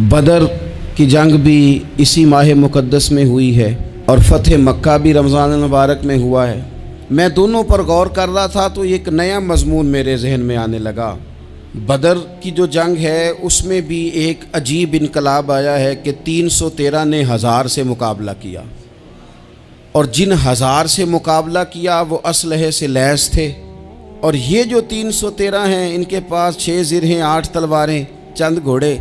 बदर की जंग भी इसी माह मुक़द्दस में हुई है और फ़तह मक्का भी रमज़ान मुबारक में हुआ है। मैं दोनों पर गौर कर रहा था तो एक नया मज़मून मेरे जहन में आने लगा। बदर की जो जंग है उसमें भी एक अजीब इनकलाब आया है कि 313 ने 1000 से मुकाबला किया, और जिन 1000 से मुकाबला किया वो असलहे से लैस थे, और ये जो 313 हैं इनके पास 6 ज़िरहें, 8 तलवारें, चंद घोड़े।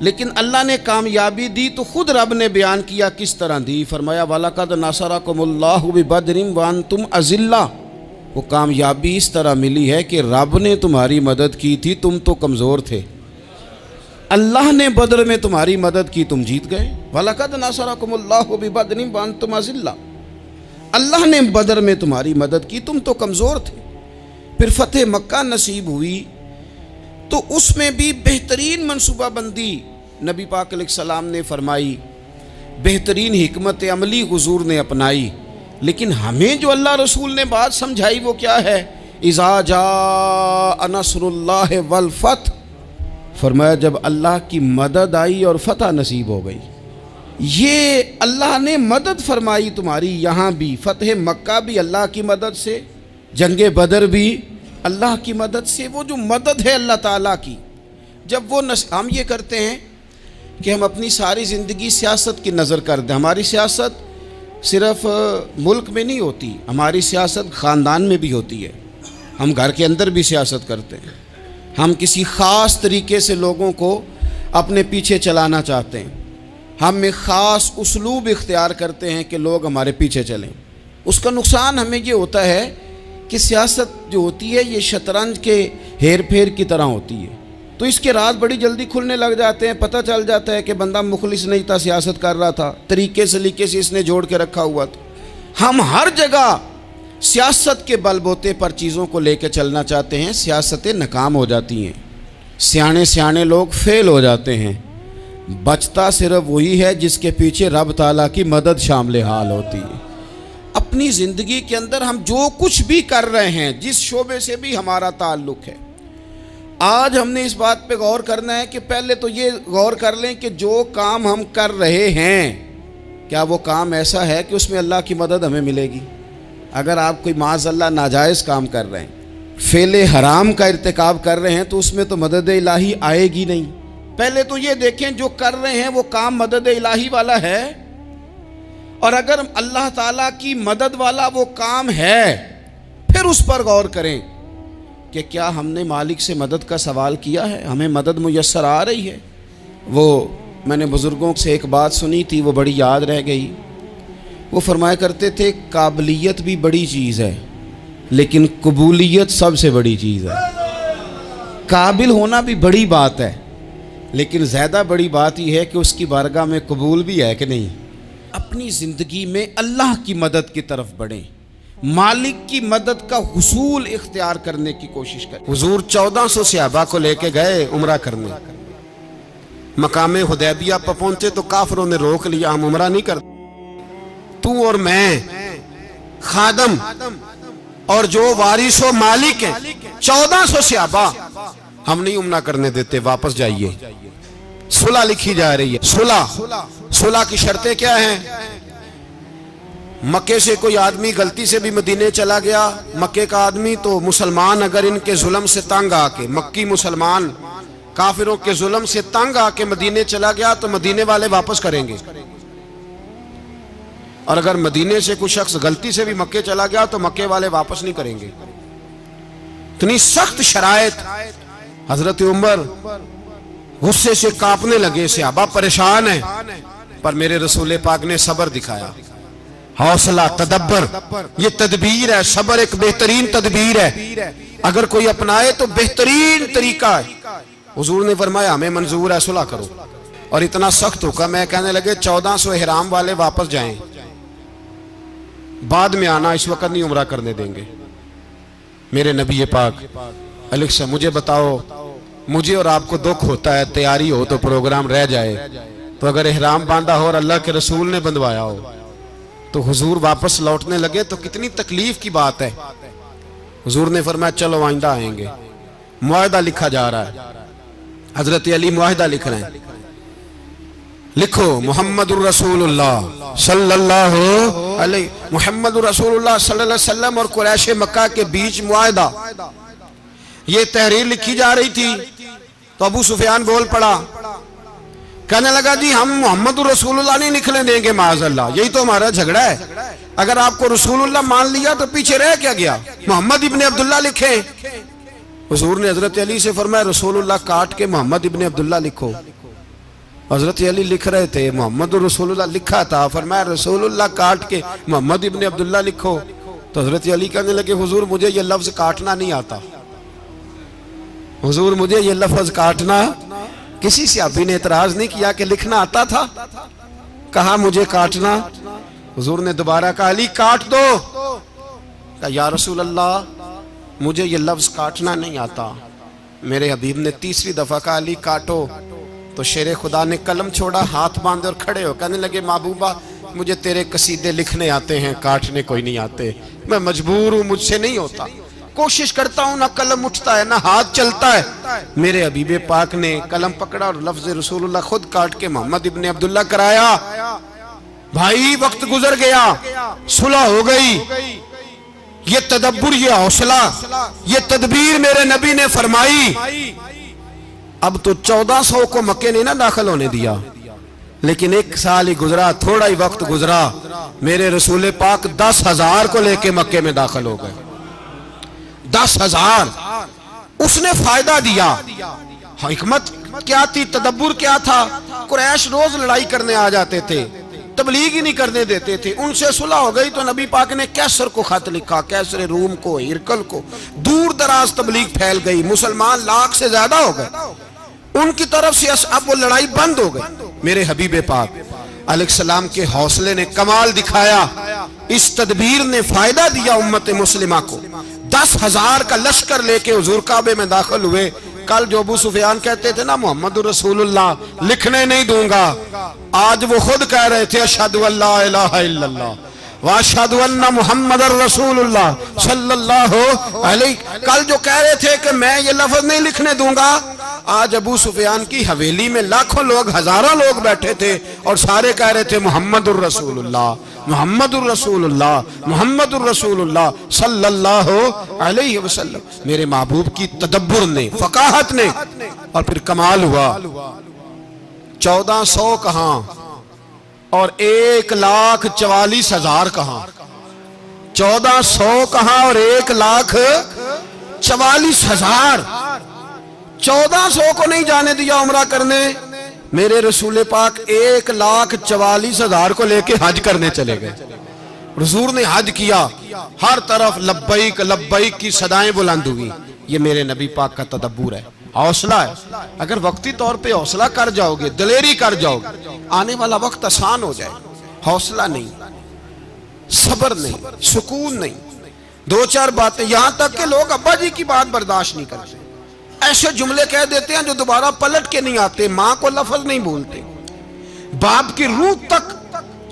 लेकिन अल्लाह ने कामयाबी दी तो ख़ुद रब ने बयान किया किस तरह दी। फरमाया वलक़द नसरकुमुल्लाहु बिबदरिन व अंतुम अज़िल्ला। वो कामयाबी इस तरह मिली है कि रब ने तुम्हारी मदद की थी, तुम तो कमज़ोर थे। अल्लाह ने बदर में तुम्हारी मदद की, तुम जीत गए। वलक़द नसरकुमुल्लाहु बिबदरिन व अंतुम अज़िल्ला। अल्लाह ने बदर में तुम्हारी मदद की, तुम तो कमज़ोर थे। फिर फ़तह मक्का नसीब हुई तो उसमें भी बेहतरीन मनसूबाबंदी नबी पाक अलैहिस्सलाम ने फरमाई, बेहतरीन हिकमत अमली हुजूर ने अपनाई। लेकिन हमें जो अल्लाह रसूल ने बात समझाई वो क्या है? इज़ा जा नस्रुल्लाह वल फतह। फरमाया जब अल्लाह की मदद आई और फतह नसीब हो गई। ये अल्लाह ने मदद फरमाई तुम्हारी, यहाँ भी फ़तह मक्का भी अल्लाह की मदद से, जंगे बदर भी अल्लाह की मदद से। वो जो मदद है अल्लाह ताला की, जब वो हम ये करते हैं कि हम अपनी सारी ज़िंदगी सियासत की नज़र कर दें। हमारी सियासत सिर्फ मुल्क में नहीं होती, हमारी सियासत ख़ानदान में भी होती है। हम घर के अंदर भी सियासत करते हैं। हम किसी ख़ास तरीके से लोगों को अपने पीछे चलाना चाहते हैं। हम एक ख़ास उसलूब इख्तियार करते हैं कि लोग हमारे पीछे चलें। उसका नुकसान हमें ये होता है कि सियासत जो होती है ये शतरंज के हेर फेर की तरह होती है। तो इसके राज बड़ी जल्दी खुलने लग जाते हैं। पता चल जाता है कि बंदा मुखलिस नहीं था, सियासत कर रहा था, तरीके सलीके से इसने जोड़ के रखा हुआ था। हम हर जगह सियासत के बलबोते पर चीज़ों को लेकर चलना चाहते हैं, सियासतें नाकाम हो जाती हैं, सियाने सियाने लोग फेल हो जाते हैं। बचता सिर्फ वही है जिसके पीछे रब ताला की मदद शामिल हाल होती है। अपनी ज़िंदगी के अंदर हम जो कुछ भी कर रहे हैं, जिस शोबे से भी हमारा ताल्लुक़ है, आज हमने इस बात पे गौर करना है कि पहले तो ये गौर कर लें कि जो काम हम कर रहे हैं क्या वो काम ऐसा है कि उसमें अल्लाह की मदद हमें मिलेगी। अगर आप कोई माज़अल्लाह नाजायज़ काम कर रहे हैं, फेले हराम का इर्तिकाब कर रहे हैं, तो उसमें तो मदद इलाही आएगी नहीं। पहले तो ये देखें जो कर रहे हैं वो काम मदद इलाही वाला है, और अगर अल्लाह ताला की मदद वाला वो काम है फिर उस पर गौर करें कि क्या हमने मालिक से मदद का सवाल किया है, हमें मदद मुयस्सर आ रही है। वो मैंने बुज़ुर्गों से एक बात सुनी थी, वो बड़ी याद रह गई। वो फरमाया करते थे काबिलियत भी बड़ी चीज़ है लेकिन कबूलियत सबसे बड़ी चीज़ है। काबिल होना भी बड़ी बात है लेकिन ज़्यादा बड़ी बात यह है कि उसकी बारगाह में कबूल भी है कि नहीं। अपनी ज़िंदगी में अल्लाह की मदद की तरफ बढ़ें, मालिक की मदद का हुसूल इख्तियार करने की कोशिश करें। हुजूर 1400 सहाबा को लेके गए उम्रा करने। मकामे हुदैबिया पर पहुंचे तो काफिरों ने रोक लिया, हम उम्रा नहीं करते। तू और मैं खादम और जो वारिसो मालिक हैं 1400 सहाबा हम नहीं उम्रा करने देते, वापस जाइए। सुलह लिखी जा रही है। सुलह की शर्तें क्या हैं? मक्के से कोई आदमी गलती से भी मदीने चला गया, मक्के का आदमी, तो मुसलमान अगर इनके जुल्म से तंग आके, मक्की मुसलमान काफिरों के जुल्म से तंग आके मदीने चला गया तो मदीने वाले वापस करेंगे। और अगर मदीने से कोई शख्स गलती से भी मक्के चला गया तो मक्के वाले वापस नहीं करेंगे। इतनी सख्त शराइत। हजरत उमर गुस्से से कांपने लगे, सहाबा परेशान है, पर मेरे रसूल पाक ने सब्र दिखाया। हौसला, तदब्बर, ये तदबीर है। सब्र एक बेहतरीन तदबीर है, अगर कोई अपनाए तो बेहतरीन तरीका है। हुजूर ने फरमाया हमें मंजूर है, सुलह करो। और इतना सख्त हुक्म है, कहने लगे 1400 इहराम वाले वापस जाएं, बाद में आना, इस वक्त नहीं उम्रा करने देंगे। मेरे नबी पाक अलैहि, मुझे बताओ, मुझे और आपको दुख होता है, तैयारी हो तो प्रोग्राम रह जाए, तो अगर इहराम बांधा हो और अल्लाह के रसूल ने बंधवाया हो तो हुजूर वापस लौटने लगे तो कितनी तकलीफ की बात है। हुजूर ने फरमाया चलो आइंदा आएंगे। मुआहदा लिखा जा रहा है, हजरत अली मुआहदा लिख रहे हैं। लिखो मोहम्मदुर रसूलुल्लाह सल्लल्लाहु अलैहि मोहम्मदुर रसूलुल्लाह सल्लल्लाहु अलैहि वसल्लम और कुरैश मक्का के बीच मुआहदा। ये तहरीर लिखी जा रही थी तो अबू सुफियान बोल पड़ा, कहने लगा जी हम मोहम्मदुर रसूलुल्लाह नहीं लिखने देंगे माज़अल्लाह, यही तो हमारा झगड़ा है। अगर आपको रसूलुल्लाह मान लिया तो पीछे रह क्या गया, मोहम्मद इब्ने अब्दुल्लाह लिखे। हुजूर ने हजरत अली से फरमाया रसूलुल्लाह काट के मोहम्मद इब्ने अब्दुल्लाह लिखो। हजरत अली लिख रहे थे, मोहम्मद रसूलुल्लाह लिखा था, फरमाया रसूलुल्लाह काट के मोहम्मद इब्ने अब्दुल्लाह लिखो। तो हजरत अली कहने लगे हुजूर मुझे ये लफ्ज काटना नहीं आता, हुजूर मुझे ये लफ्ज काटना। किसी सहाबी ने इतराज नहीं किया कि लिखना आता था, कहा मुझे काटना। हुजूर ने दोबारा कहा अली काट दो। कहा या रसूल अल्लाह मुझे ये लफ्ज काटना नहीं आता। मेरे हबीब ने तीसरी दफा कहा अली काटो। तो शेर खुदा ने कलम छोड़ा, हाथ बांधे और खड़े हो कहने लगे महबूबा मुझे तेरे कसीदे लिखने आते हैं, काटने कोई नहीं आते, मैं मजबूर हूं, मुझसे नहीं होता, कोशिश करता हूं, ना कलम उठता है ना हाथ चलता है। मेरे हबीबे पाक ने कलम पकड़ा और लफ्ज रसूलुल्लाह खुद काट के मोहम्मद इब्ने अब्दुल्लाह कराया। भाई वक्त गुजर गया, सुलह हो गई। ये तदब्बुर, ये हौसला, ये तदबीर मेरे नबी ने फरमाई। अब तो 1400 को मक्के ने ना दाखिल होने दिया, लेकिन एक साल ही गुजरा, थोड़ा ही वक्त गुजरा, मेरे रसूल पाक 10,000 को लेके मक्के में दाखिल हो गए। 10,000 उसने फायदा दिया। हिकमत क्या थी, तदब्बुर क्या था। कुरैश रोज लड़ाई करने आ जाते थे, तबलीग ही नहीं करने देते थे। उनसे सुलह हो गई तो नबी पाक ने कैसर को खत लिखा, कैसर रूम को, हिरकल को, दूर दराज तबलीग फैल गई, मुसलमान लाख से ज्यादा हो गए उनकी तरफ से। अब वो लड़ाई बंद हो गई। मेरे हबीबे पाक अलैहिस्सलाम के हौसले ने कमाल दिखाया, इस तदबीर ने फायदा दिया उम्मत मुस्लिमा को। 10,000 का लश्कर लेके हुजूर काबे में दाखिल हुए। कल जो अबू सुफियान कहते थे ना मोहम्मद रसूलुल्लाह लिखने नहीं दूंगा, आज वो खुद कह रहे थे अशहदु अल्ला इलाहा इल्लल्लाह व अशहदु अन्ना मुहम्मदर रसूलुल्लाह सल्लल्लाहु अलैहि। कल जो कह रहे थे कि मैं ये लफ्ज नहीं लिखने दूंगा, आज अबू सुफियान की हवेली में लाखों लोग, हजारों लोग बैठे थे और सारे कह रहे थे मोहम्मदुर रसूलुल्लाह, मोहम्मदुर रसूलुल्लाह, मोहम्मदुर रसूलुल्लाह सल्लल्लाहु अलैहि वसल्लम। मेरे महबूब की तदब्बुर ने, फकाहत ने, और फिर कमाल हुआ। 1400 कहां और 1,44,000 कहां, 1400 कहां और 1,44,000। 1400 को नहीं जाने दिया उम्रा करने, मेरे रसूल पाक 1,44,000 को लेके हज करने चले गए। हुजूर ने हज किया, हर तरफ लब्बैक लब्बैक की सदाएं बुलंद हुई। ये मेरे नबी पाक का तदब्बुर है, हौसला है। अगर वक्ती तौर पे हौसला कर जाओगे, दिलेरी कर जाओगे, आने वाला वक्त आसान हो जाए। हौसला नहीं, सब्र नहीं, सुकून नहीं, दो चार बातें, यहां तक के लोग अब्बा जी की बात बर्दाश्त नहीं करते, ऐसे जुमले कह देते हैं जो दोबारा पलट के नहीं आते, माँ को लफ्ज नहीं बोलते, बाप की रूह तक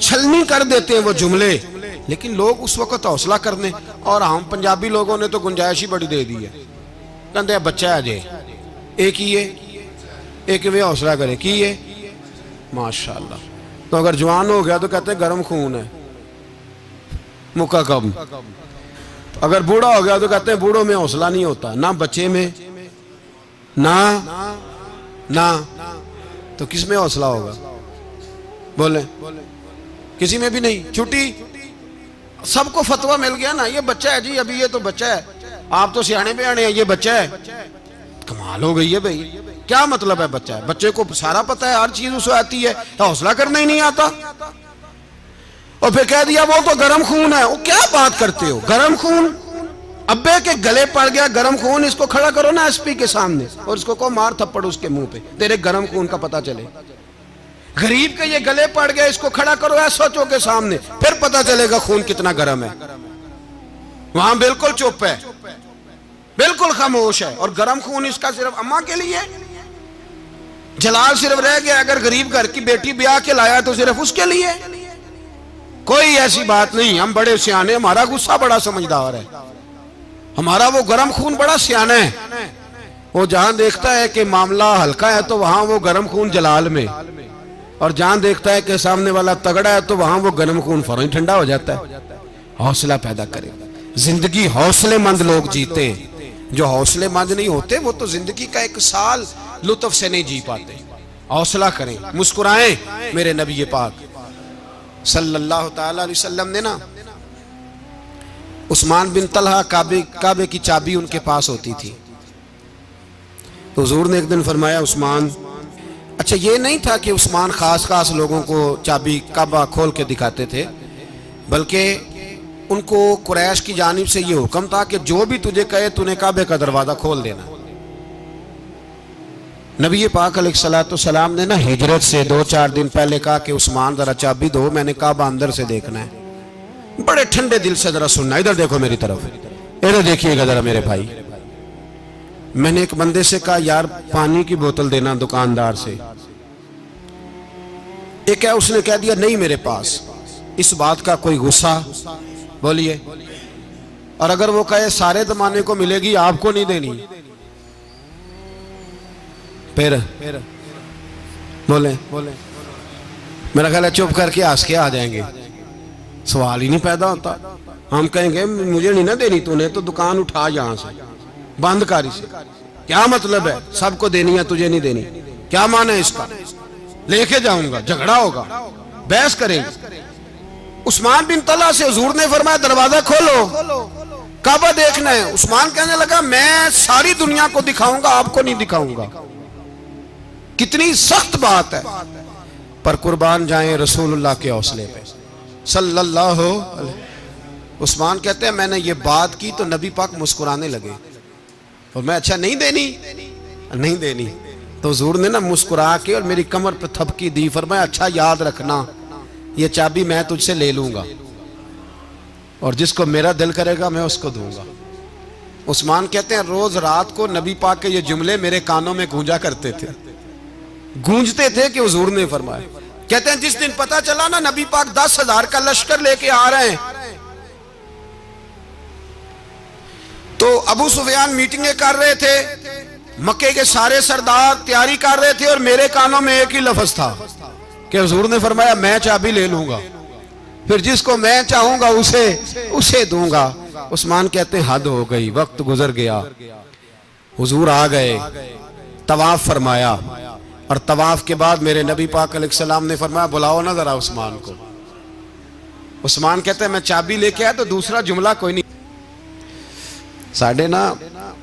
छलनी कर देते हैं वो जुमले। लेकिन लोग उस वक्त हौसला करने, और हम पंजाबी लोगों ने तो गुंजाइश ही बड़ी दे दी है, कहते हैं बच्चा है जे एक ही है, एक वे हौसला करे की है माशाल्लाह। तो अगर जवान हो गया तो कहते हैं गर्म खून है, मुका कम। अगर बूढ़ा हो गया तो कहते हैं बूढ़ों में हौसला नहीं होता, ना बच्चे में ना ना, तो किस में हौसला होगा? बोले किसी में भी नहीं। छुट्टी, सबको फतवा मिल गया ना, ये बच्चा है जी, अभी ये तो बच्चा है, आप तो सियाने बयाने हैं, ये बच्चा है। कमाल हो गई है भाई, क्या मतलब है बच्चा है? बच्चे को सारा पता है, हर चीज उसे आती है, हौसला करना ही नहीं आता। और फिर कह दिया वो तो गर्म खून है। वो क्या बात करते हो, गर्म खून? अब्बे के गले पड़ गया गर्म खून, इसको खड़ा करो ना एसपी के सामने और इसको को मार थप्पड़ उसके मुंह पे, तेरे गर्म खून का पता चले। गरीब के ये गले पड़ गया, इसको खड़ा करो एसओचओ के सामने, फिर पता चलेगा खून कितना गर्म है। वहां बिल्कुल चुप है, बिल्कुल खामोश है, और गर्म खून इसका सिर्फ अम्मा के लिए। जलाल सिर्फ रह गया, अगर गरीब घर की बेटी ब्याह के लाया तो सिर्फ उसके लिए। कोई ऐसी बात नहीं, हम बड़े सियाने, हमारा गुस्सा बड़ा समझदार है, हमारा वो गर्म खून बड़ा सियाना है। वो जहां देखता है कि मामला हल्का है तो वहां वो गर्म खून जलाल में, और जहां देखता है कि सामने वाला तगड़ा है तो वहां वो गर्म खून फौरन ठंडा हो जाता है। हौसला पैदा करे। जिंदगी हौसलेमंद लोग जीते, जो हौसलेमंद नहीं होते वो तो जिंदगी का एक साल लुत्फ से नहीं जी पाते। हौसला करें, मुस्कुराएं। मेरे नबी पाक सल्लल्लाहु ताला अलैहि वसल्लम ने ना उस्मान बिन तलहा काबे की चाबी उनके पास होती थी, तो हुजूर ने एक दिन फरमाया उस्मान, अच्छा ये नहीं था कि उस्मान खास खास लोगों को चाबी काबा खोल के दिखाते थे, बल्कि उनको कुरैश की जानिब से ये हुक्म था कि जो भी तुझे कहे तूने काबे का दरवाजा खोल देना। नबी पाक अलैहिस्सलाम ने ना हिजरत से 2-4 दिन पहले कहा कि उस्मान जरा चाबी दो, मैंने काबा अंदर से देखना है। बड़े ठंडे दिल से जरा सुनना, इधर देखो मेरी तरफ, इधर देखिएगा जरा मेरे भाई। मैंने एक बंदे से कहा यार पानी की बोतल देना दुकानदार से, एक है उसने कह दिया नहीं मेरे पास। इस बात का कोई गुस्सा? बोलिए। और अगर वो कहे सारे जमाने को मिलेगी आपको नहीं देनी, फिर बोले मेरा ख्याल है चुप करके हंस के आ जाएंगे, सवाल ही नहीं पैदा होता। हम कहेंगे मुझे नहीं ना देनी तूने, तो दुकान उठा यहां से, बंद कर इसे। क्या मतलब है सबको देनी है तुझे नहीं देनी? क्या माने इसका? लेके जाऊंगा, झगड़ा होगा, बहस करेंगे। उस्मान बिन तलहा से हुजूर ने फरमाया दरवाजा खोलो, काबा देखना है। उस्मान कहने लगा मैं सारी दुनिया को दिखाऊंगा, आपको नहीं दिखाऊंगा। कितनी सख्त बात है, पर कुर्बान जाएं रसूलुल्लाह के हौसले पे सल्लल्लाहु अलैहि। उस्मान कहते हैं मैंने ये बात की तो नबी पाक मुस्कुराने लगे, और मैं अच्छा नहीं देनी, तो हुजूर ने ना मुस्कुरा के और मेरी कमर पे थपकी दी, फरमाया अच्छा याद रखना ये चाबी मैं तुझसे ले लूंगा, और जिसको मेरा दिल करेगा मैं उसको दूंगा। उस्मान कहते हैं रोज रात को नबी पाक के ये जुमले मेरे कानों में गूंजते थे कि हुजूर ने फरमाया। कहते हैं जिस दिन पता चला ना नबी पाक 10,000 का लश्कर लेके आ रहे हैं, तो अबू सुफियान मीटिंगें कर रहे थे, मक्के के सारे सरदार तैयारी कर रहे थे, और मेरे कानों में एक ही लफ्ज था कि हुजूर ने फरमाया मैं चाबी ले लूंगा, फिर जिसको मैं चाहूंगा उसे दूंगा। उस्मान कहते हैं हद हो गई, वक्त गुजर गया। हुजूर आ गए, तवाफ फरमाया, और तवाफ के बाद मेरे नबी पाक अलैहिस्सलाम ने फरमाया बुलाओ ना जरा उस्मान को। उस्मान कहते हैं मैं चाबी लेके आया तो दूसरा जुमला कोई नहीं। साढ़े ना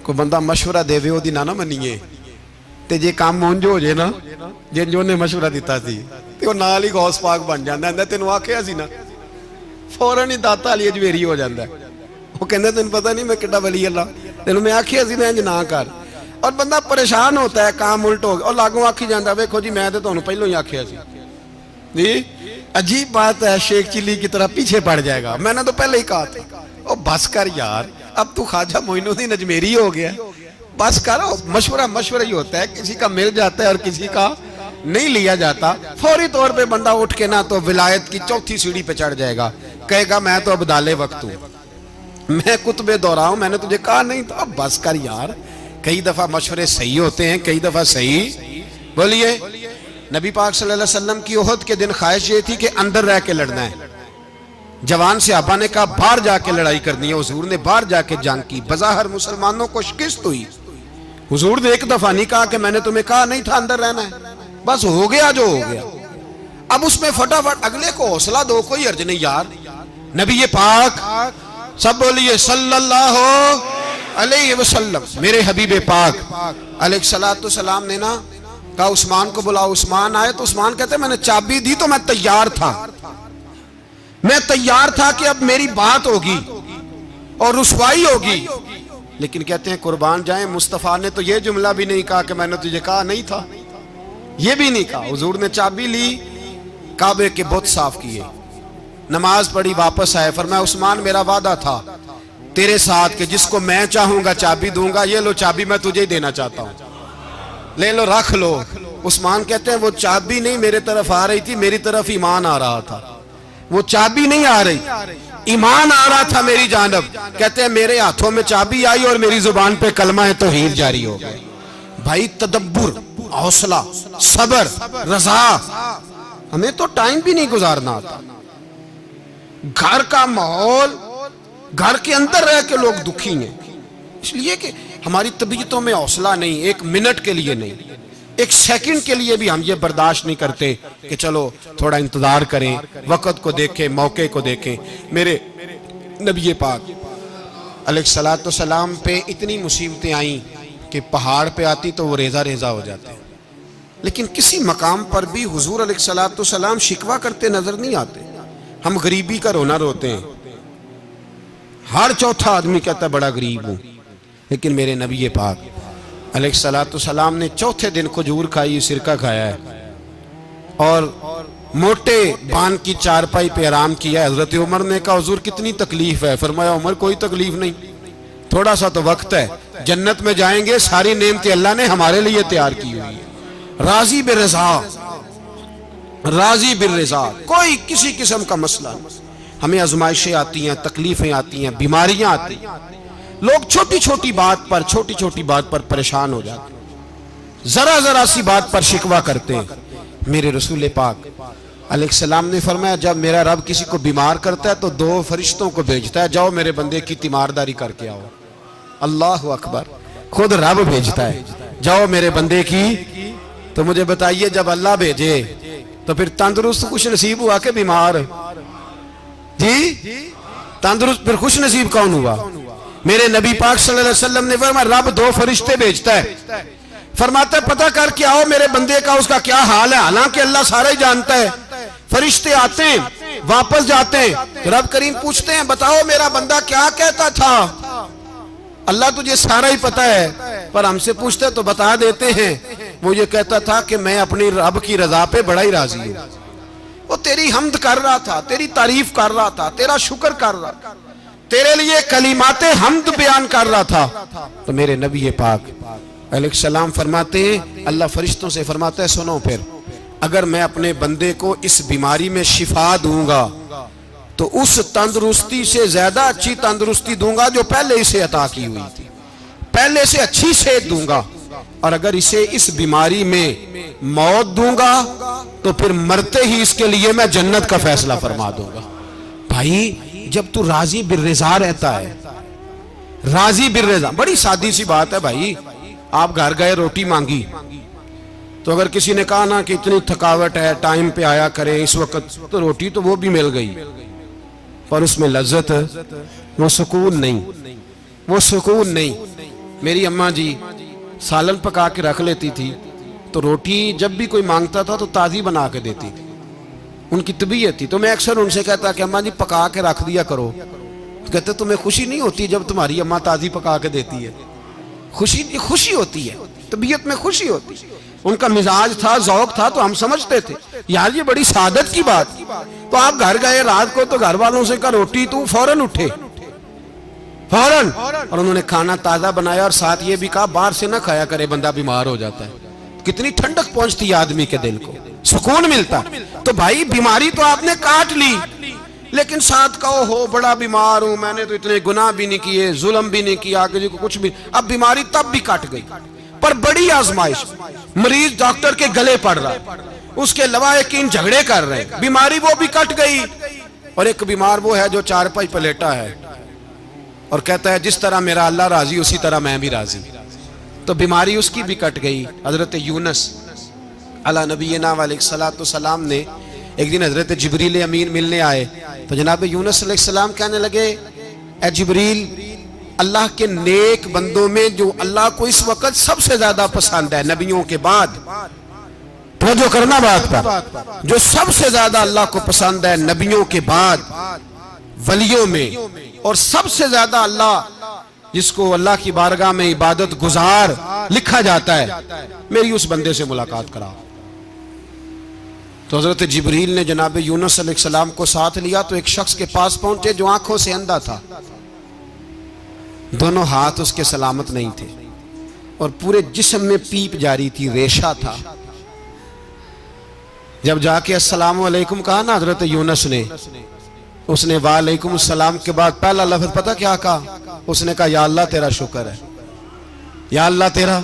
कोई बंदा मशवरा देवे ओदी ना मनीए, ते जे काम उंज हो जाए ना जिंज उन्हें मशवरा दिता सी ते वो नाल ही गौस पाक बन जाता। तेनों आखिया सी ना, फौरन ही दाता वाली अजवेरी हो जाता है। वो कहते तेन पता नहीं मैं किड्डा वली अल्लाह, तेनों मैं आखिया सी ना इंज ना कर। और बंदा परेशान होता है, काम उल्ट हो गया, और लागों आखी जाता वेखो जी मैं तो तुहानू पहलों ही आखिया सी जी। अजीब बात है, शेख चिल्ली की तरह पीछे पड़ जाएगा, मैंने तो पहले ही कहा था। ओ बस कर यार, अब तू ख्वाजा मोइनुद्दीन अजमेरी हो गया, बस करो। मशवरा ही होता है, किसी का मिल जाता है और किसी का नहीं लिया जाता। फौरी तौर पे बंदा उठ के ना तो विलायत की चौथी सीढ़ी पे चढ़ जाएगा, कहेगा मैं तो अब्दाले वक्त हूं, मैं कुतबे दौरा हूं, मैंने तुझे कहा नहीं तो अब बस कर यार। कई दफा मशवरे सही होते हैं, कई दफा सही। बोलिए। नबी पाक सल्लल्लाहु अलैहि वसल्लम की ओहद के दिन ख्वाहिश ये थी कि अंदर रह के लड़ना है। जवान सहाबा ने कहा बाहर जाके लड़ाई करनी है। हुजूर ने बाहर जाके जंग की, बज़ाहिर मुसलमानों को शिकस्त हुई। हुजूर ने एक दफा नहीं कहा कि मैंने तुम्हें कहा नहीं था अंदर रहना है, बस हो गया जो हो गया। अब उसमें फटाफट अगले को हौसला दो, कोई अर्ज नहीं यार। नबी पाक सब बोलिए सल्लल्लाहु अलैहि वसल्लम, मेरे हबीब पाक अलैहिस्सलातु सलाम ने ना कहा उस्मान को बुलाओ। उस्मान आए तो उस्मान कहते मैंने चाबी दी तो मैं तैयार था कि अब मेरी बात होगी और रुसवाई होगी। लेकिन कहते हैं कुर्बान जाए मुस्तफा ने तो ये जुमला भी नहीं कहा कि मैंने तुझे कहा नहीं था, ये भी नहीं कहा। हुजूर ने चाबी ली, काबे के बुत साफ किए, नमाज पढ़ी, वापस आए। फरमाया उस्मान मेरा वादा था तेरे साथ कि जिसको मैं चाहूंगा चाबी दूंगा, ये लो चाबी मैं तुझे ही देना चाहता हूं, ले लो रख लो। उस्मान कहते हैं वो चाबी नहीं मेरे तरफ आ रही थी, मेरी तरफ ईमान आ रहा था। वो चाबी नहीं आ रही, ईमान आ रहा था मेरी जानब। कहते हैं मेरे हाथों में चाबी आई और मेरी जुबान पे कलमा है तौहीद जारी हो गया। भाई तदब्बुर, हौसला, सबर, रज़ा, हमें तो टाइम भी नहीं गुजारना आता। घर का माहौल, घर के अंदर रह के लोग दुखी हैं, इसलिए कि हमारी तबीयतों में हौसला नहीं, एक मिनट के लिए नहीं, एक सेकंड के लिए भी हम ये बर्दाश्त नहीं करते कि चलो थोड़ा इंतजार करें, वक्त को देखें, मौके को देखें। मेरे नबी पाक अलैहिस्सलाम पे इतनी मुसीबतें आई कि पहाड़ पे आती तो वो रेजा रेजा हो जाते, लेकिन किसी मकाम पर भी हुजूर अलैहिस्सलाम शिकवा करते नजर नहीं आते। हम गरीबी का रोना रोते हैं, हर चौथा आदमी कहता है बड़ा गरीब हूं, लेकिन मेरे नबी पाक अलैहिस्सलाम ने चौथे दिन खजूर खाई, सिरका खाया है और मोटे बान की चारपाई पे आराम किया। हजरत उमर ने कहा हुजूर कितनी तकलीफ है? फरमाया उमर कोई तकलीफ नहीं, थोड़ा सा तो वक्त है, जन्नत में जाएंगे, सारी नेमतें अल्लाह ने हमारे लिए तैयार की हुई है। राजी बिरज़ा, राजी बिरज़ा, कोई किसी किस्म का मसला नहीं। हमें आजमाइशें आती हैं, तकलीफें आती हैं, बीमारियां आती हैं, लोग छोटी छोटी बात पर परेशान हो जाते हैं, जरा जरा सी बात पर शिकवा करते हैं। मेरे रसूल पाक अलैहिस्सलाम ने फरमाया जब मेरा रब किसी को बीमार करता है तो 2 फरिश्तों को भेजता है, जाओ मेरे बंदे की तीमारदारी करके आओ। अल्लाह अकबर, खुद रब भेजता है, जाओ मेरे बंदे की। तो मुझे बताइए जब अल्लाह भेजे तो फिर तंदुरुस्त खुश नसीब हुआ के बीमार? जी तंदुरुस्त फिर खुश नसीब कौन हुआ? मेरे नबी पाक सल्लल्लाहु अलैहि वसल्लम ने फरमाया रब 2 फरिश्ते भेजता है, फरमाता है पता करके आओ मेरे बंदे का उसका क्या हाल है। हालांकि अल्लाह सारा ही जानता है। फरिश्ते आते हैं, वापस जाते हैं, रब करीम पूछते हैं बताओ मेरा बंदा क्या कहता था? अल्लाह तुझे सारा ही पता है, पर हमसे पूछते तो बता देते हैं। वो ये कहता था कि मैं अपनी रब की रजा पे बड़ा ही राजी हूं। वो तेरी हमद कर रहा था, तेरी तारीफ कर रहा था, तेरा शुक्र कर रहा था, तेरे लिए कलीमाते हमद बयान कर रहा था। तो मेरे नबी पाक अलैहिस्सलाम फरमाते हैं, अल्लाह फरिश्तों से फरमाता है सुनो फिर, अगर मैं अपने बंदे को इस बीमारी में शिफा दूंगा तो उस तंदुरुस्ती से ज्यादा अच्छी तंदुरुस्ती दूंगा जो पहले इसे अता की हुई थी, पहले से अच्छी सेहत दूंगा। और अगर इसे इस बीमारी में मौत दूंगा तो फिर मरते ही इसके लिए मैं जन्नत का फैसला फरमा दूंगा। भाई जब तू राजी बिर्रिज़ा रहता है, राजी बिर्रिज़ा, बड़ी सादी सी बात है भाई। आप घर गए, रोटी मांगी, तो अगर किसी ने कहा ना कि इतनी थकावट है, टाइम पे आया करें इस वक्त, तो रोटी तो वो भी मिल गई, पर उसमें लज्जत, वो सुकून नहीं, वो सुकून नहीं। मेरी अम्मा जी सालन पका के रख लेती थी, तो रोटी जब भी कोई मांगता था तो ताज़ी बना के देती थी, उनकी तबीयत थी। तो मैं अक्सर उनसे कहता कि अम्मा जी पका के रख दिया करो। तो कहते तुम्हें खुशी नहीं होती जब तुम्हारी अम्मा ताज़ी पका के देती है? खुशी होती है, तबीयत में खुशी होती है। उनका मिजाज था, जौक था, तो हम समझते थे यार ये बड़ी सादत की बात। तो आप घर गए रात को, तो घर वालों से कहा रोटी, तू फौरन उठे, फौरन, और उन्होंने खाना ताजा बनाया और साथ ये भी कहा बाहर से ना खाया करे, बंदा बीमार हो जाता है। कितनी ठंडक पहुंचती है आदमी के दिल को, सुकून मिलता। तो भाई बीमारी तो आपने काट ली, लेकिन साथ कहो हो बड़ा बीमार हूं, मैंने तो इतने गुनाह भी नहीं किए, जुल्म भी नहीं किया, किसी को कुछ भी। अब बीमारी तब भी कट गई, पर बड़ी आजमाइश, मरीज डॉक्टर के गले पड़ रहा है, उसके लवाहिकीन झगड़े कर रहे हैं, बीमारी वो भी कट गई। और एक बीमार वो है जो चारपाई पर लेटा है और कहता है जिस तरह मेरा अल्लाह राजी उसी तरह मैं भी राजी, तो बीमारी उसकी भी कट गई। हजरत यूनुस अला नबीना अलैहिस्सलाम ने एक दिन हजरत जिब्रील अमीन मिलने आए, तो जनाब यूनुस अलैहिस्सलाम कहने लगे ए जिब्रील, अल्लाह के नेक बंदों में जो अल्लाह को इस वक्त सबसे ज्यादा पसंद है नबियों के बाद, तो जो करना बात पर, जो सबसे ज्यादा अल्लाह को पसंद है नबियों के बाद वलियों में, और सबसे ज्यादा अल्लाह जिसको अल्लाह की बारगाह में इबादत गुजार लिखा जाता है, मेरी उस बंदे से मुलाकात कराओ। तो हजरत जिब्रील ने जनाब यूनुस अलैहिस्सलाम को साथ लिया, तो एक शख्स के पास पहुंचे जो आंखों से अंधा था, दोनों हाथ उसके सलामत नहीं थे और पूरे जिस्म में पीप जारी थी, रेशा था। जब जाके अस्सलाम वालेकुम कहा ना हजरत यूनुस ने, उसने वालेकुम सलाम के बाद पहला लफ्ज पता क्या कहा? उसने कहा या अल्लाह तेरा शुक्र है, या अल्लाह तेरा,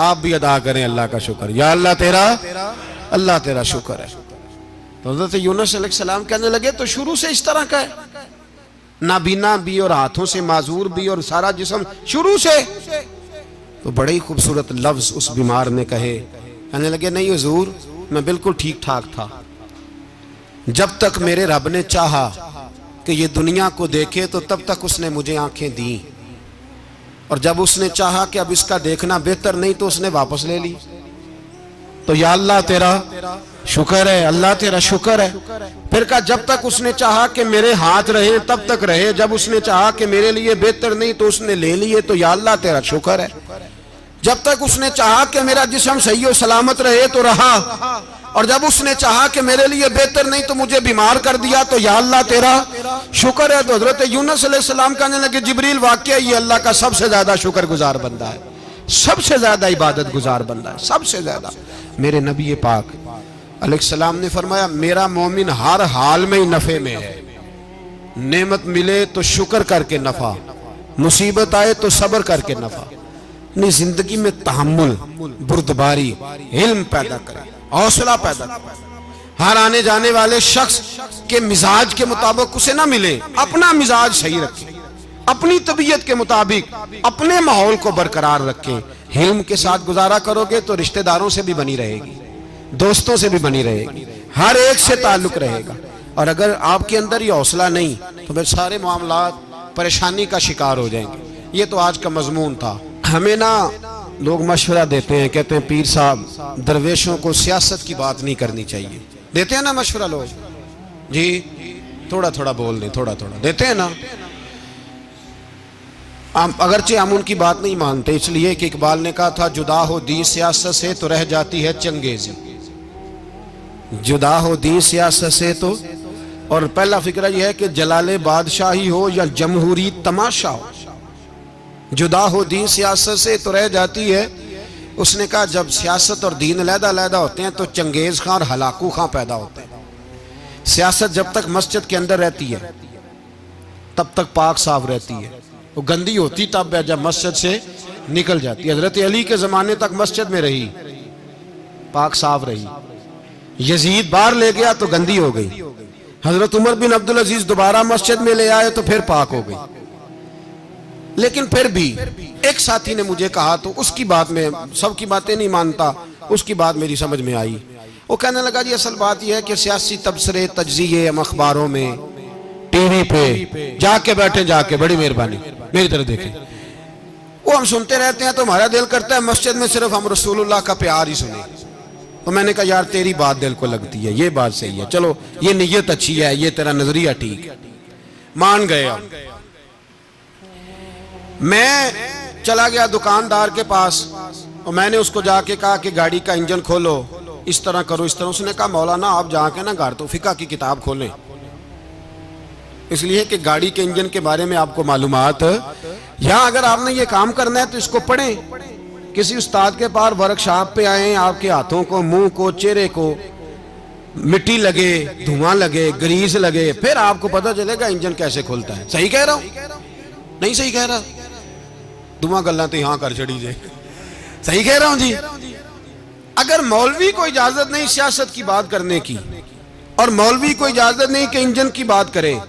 आप भी अदा करें अल्लाह का शुक्र, या अल्लाह तेरा, अल्लाह तेरा शुक्र है। तो हज़रत यूनुस अलैहिस्सलाम कहने लगे तो शुरू से इस तरह का है, नाबीना भी और हाथों से माजूर भी और सारा जिस्म शुरू से। तो बड़े ही खूबसूरत लफ्ज उस बीमार ने कहे। कहने लगे नहीं हुजूर, मैं बिल्कुल ठीक ठाक था, जब तक मेरे रब ने चाहा कि ये दुनिया को देखे तो तब तक उसने मुझे आंखें दी, और जब उसने चाहा कि अब इसका देखना बेहतर नहीं तो उसने वापस ले ली। तो या अल्लाह तेरा शुक्र है, अल्लाह तेरा शुक्र है। फिर कहा जब तक उसने चाहा कि मेरे हाथ रहे तब तक रहे, जब उसने चाहा कि मेरे लिए बेहतर नहीं तो उसने ले लिए, तो या अल्लाह तेरा शुक्र है। जब तक उसने चाहा कि मेरा जिस्म सही और सलामत रहे तो रहा, और जब उसने चाहा कि मेरे लिए बेहतर नहीं तो मुझे बीमार कर दिया, तो या अल्लाह तेरा शुक्र है। तो हजरत यूनुस अलैहिस्सलाम कहने लगे जिब्रील वाकई ये अल्लाह का सबसे ज्यादा शुक्रगुजार बंदा है, सबसे ज्यादा इबादत गुजार बंदा है, सबसे ज्यादा। मेरे नबी पाक अलैहिस्सलाम ने फरमाया मेरा मोमिन हर हाल में ही नफे में है, नेमत मिले तो शुक्र करके नफा, मुसीबत आए तो सब्र करके नफा। अपनी जिंदगी में तहम्मुल, बुर्दबारी, इल्म पैदा करे, हौसला पैदा करे। हर आने जाने वाले शख्स के मिजाज के मुताबिक उसे ना मिले, अपना मिजाज सही रखे, अपनी तबीयत के मुताबिक अपने माहौल को बरकरार रखे। हिल्म के साथ गुजारा करोगे तो रिश्तेदारों से भी बनी रहेगी, दोस्तों से भी बनी रहेगी, हर एक से ताल्लुक रहेगा। और अगर आपके अंदर ये हौसला नहीं तो फिर सारे मामलात परेशानी का शिकार हो जाएंगे। ये तो आज का मजमून था। हमें ना लोग मशवरा देते हैं, कहते हैं पीर साहब दरवेशों को सियासत की बात नहीं करनी चाहिए। देते हैं ना मशवरा लोग, जी थोड़ा थोड़ा बोल दें, थोड़ा थोड़ा देते हैं ना। अगरचे हम उनकी बात नहीं मानते, इसलिए कि इकबाल ने कहा था जुदा हो दी सियासत से तो रह जाती है चंगेजी, जुदा हो दी सियासत से तो। और पहला फिक्र यह है कि जलाले बादशाही हो या जमहूरी तमाशा हो, जुदा हो दीन सियासत से तो रह जाती है। उसने कहा जब सियासत और दीन अलहदा होते हैं तो चंगेज खां और हलाकू खां पैदा होते हैं। सियासत जब तक मस्जिद के अंदर रहती है तब तक पाक साफ रहती है, वो गंदी होती तब है जब मस्जिद से निकल जाती है। हजरत अली के जमाने तक मस्जिद में रही, पाक साफ रही। यजीद बाहर ले गया तो गंदी हो गई। हजरत उमर बिन अब्दुल अजीज दोबारा मस्जिद में ले आए तो फिर पाक हो गई। लेकिन फिर भी एक साथी ने मुझे कहा, तो उसकी बात में सबकी बातें नहीं मानता, उसकी बात मेरी समझ में आई। वो कहने लगा जी असल बात यह है कि सियासी तबसरे तज्जिए हम अखबारों में टीवी पे जाके बैठे, जाके बड़ी मेहरबानी मेरी तरफ देखें, वो हम सुनते रहते हैं तो हमारा दिल करता है मस्जिद में सिर्फ हम रसूलुल्लाह का प्यार ही सुने। तो मैंने कहा यार तेरी बात दिल को लगती है, ये बात सही है, चलो ये नीयत अच्छी है, ये तेरा नजरिया ठीक है, मान गया। मैं चला गया दुकानदार के पास और मैंने उसको जाके कहा कि गाड़ी का इंजन खोलो, इस तरह करो, इस तरह। उसने कहा मौलाना आप जाके ना घर तो फिका की किताब खोलें, इसलिए कि गाड़ी के इंजन के बारे में आपको मालूमात, या अगर आपने ये काम करना है तो इसको पढ़ें, किसी उस्ताद के पास वर्कशॉप पे आए, आपके हाथों को, मुंह को, चेहरे को मिट्टी लगे, धुआं लगे, ग्रीस लगे, फिर आपको पता चलेगा इंजन कैसे खुलता है। सही कह रहा हूं नहीं सही कह रहा? दुआ गल्ला तो यहां कर छड़ी जे, सही कह रहा हूं जी। अगर मौलवी को इजाजत नहीं सियासत की बात करने की, और मौलवी को इजाजत नहीं कि इंजन की बात करे,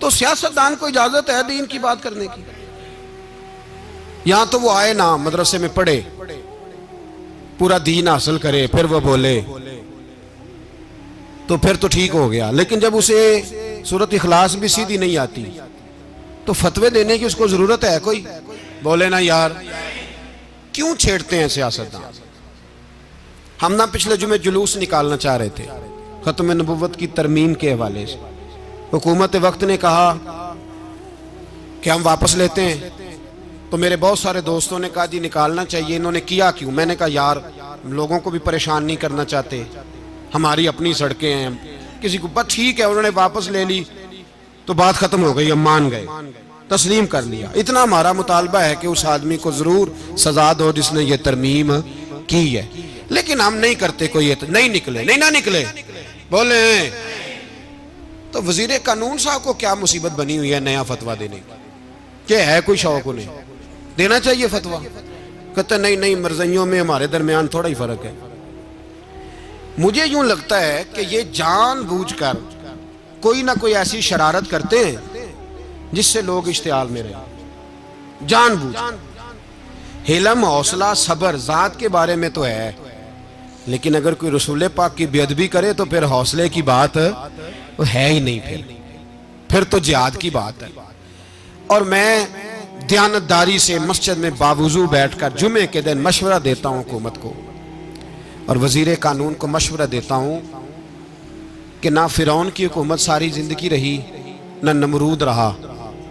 तो सियासतदान को इजाजत है दीन की बात करने की। यहां तो वो आए ना, मदरसे में पढ़े, पूरा दीन हासिल करे, फिर वो बोले तो फिर तो ठीक हो गया। लेकिन जब उसे सूरत इखलास भी सीधी नहीं आती तो फतवे देने की उसको जरूरत है कोई? बोले ना यार क्यों छेड़ते हैं सियासतदान। हम ना पिछले जुमे जुलूस निकालना चाह रहे थे खत्म नबुव्वत की तरमीम के हवाले से। हुकूमत वक्त ने कहा कि हम वापस लेते हैं, तो मेरे बहुत सारे दोस्तों ने कहा जी निकालना चाहिए। इन्होंने किया क्यों? मैंने कहा यार लोगों को भी परेशान नहीं करना चाहते, हमारी अपनी सड़कें हैं, किसी को बस ठीक है, उन्होंने वापस ले ली तो बात खत्म हो गई, हम मान गए, तस्लीम कर लिया। इतना हमारा मुतालबा है कि उस आदमी को जरूर सजा दो जिसने ये तरमीम की है, लेकिन हम नहीं करते। कोई ये नहीं निकले, नहीं ना निकले, बोले तो वजीर कानून साहब को क्या मुसीबत बनी हुई है नया फतवा देने की? क्या है कोई शौक उन्हें देना चाहिए फतवा? कहते नहीं नहीं मर्जियों में हमारे दरमियान थोड़ा ही फर्क है। मुझे यूं लगता है कि ये जानबूझकर कोई ना कोई ऐसी शरारत करते हैं जिससे लोग इश्तियाल में रहे। जानबूझ हिलम, हौसला, सब्र जात के बारे में तो है, लेकिन अगर कोई रसूल पाक की बेअदबी करे तो फिर हौसले की बात वो है ही नहीं, फिर तो जिहाद की बात है। और मैं दयानतदारी से मस्जिद में बावजू बैठकर जुमे के दिन मशवरा देता हूं हुकूमत को और वजीर कानून को मशवरा देता हूं कि ना फिरौन की हुकूमत सारी जिंदगी रही, ना नमरूद रहा,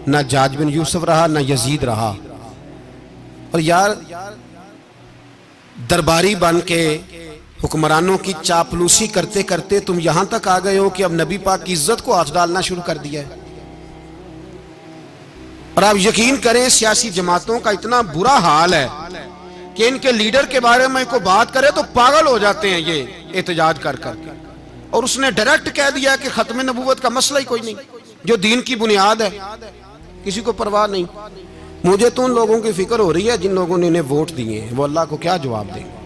ना जाज बिन यूसुफ रहा, ना यजीद रहा। और यार दरबारी बन के हुक्मरानों की चापलूसी करते करते तुम यहां तक आ गए हो कि अब नबी पाक की इज्जत को हाथ डालना शुरू कर दिया है। और आप यकीन करें सियासी जमातों का इतना बुरा हाल है कि इनके लीडर के बारे में कोई बात करे तो पागल हो जाते हैं ये एहतजाज कर कर। और उसने डायरेक्ट कह दिया कि खत्म नबूवत का मसला ही कोई नहीं, जो दीन की बुनियाद है, किसी को परवाह नहीं। मुझे तो उन लोगों की फिक्र हो रही है जिन लोगों ने इन्हें वोट दिए हैं, वो अल्लाह को क्या जवाब दें।